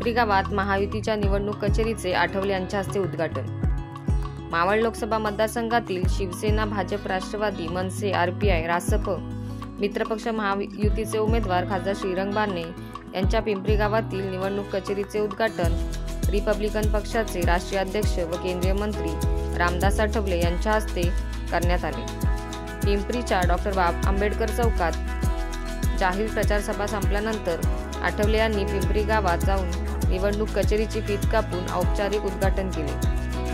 पिंपरी गावात महायुतीच्या निवडणूक कचेरीचे आठवले यांच्या हस्ते उद्घाटन। मावळ लोकसभा मतदारसंघातील शिवसेना, भाजप, राष्ट्रवादी, मनसे, आरपीआय, रासप मित्रपक्ष महायुतीचे उमेदवार खासदार श्रीरंग बारणे यांच्या पिंपरी गावातील निवडणूक कचेरीचे उद्घाटन रिपब्लिकन पक्षाचे राष्ट्रीय अध्यक्ष व केंद्रीय मंत्री रामदास आठवले यांच्या हस्ते करण्यात आले। पिंपरीच्या डॉ. आंबेडकर चौकात जाहीर प्रचार सभा संपल्यानंतर आठवले यांनी पिंपरी गावात जाऊन निवडणूक कचेरीची फीत कापून औपचारिक उद्घाटन केले।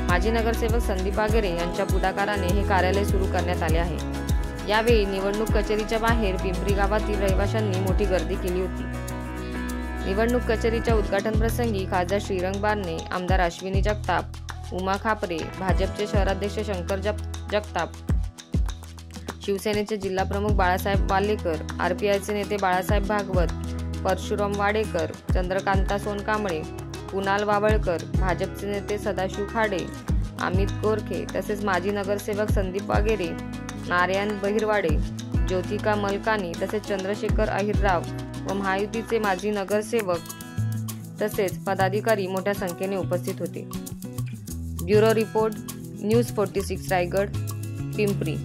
माजी नगरसेवक संदीप आगेरे यांच्या पुढाकाराने हे कार्यालय सुरू करण्यात आले आहे। यावेळी निवडणूक कचेरीच्या बाहेर पिंपरी गावातील रहिवाशांनी मोठी गर्दी केली होती। निवडणूक कचेरीच्या उद्घाटन प्रसंगी खासदार श्रीरंग बारणे, आमदार अश्विनी जगताप, उमा खापरे, भाजपचे शहराध्यक्ष शंकर जगताप, शिवसेनेचे जिल्हाप्रमुख बाळासाहेब वालेकर, आरपीआयचे नेते बाळासाहेब भागवत, परशुराम वाडेकर, चंद्रकांता सोनकांबळे, कुणाल वावळकर, भाजपचे नेते सदाशिव खाडे, अमित गोरखे तसेच माजी नगरसेवक संदीप आगेरे, नारायण बहिरवाडे, ज्योतिका मलकानी तसेच चंद्रशेखर अहिरराव व महायुतीचे माजी नगरसेवक तसेच पदाधिकारी मोठ्या संख्येने उपस्थित होते। Bureau report, news 46 Raigad, Pimpri.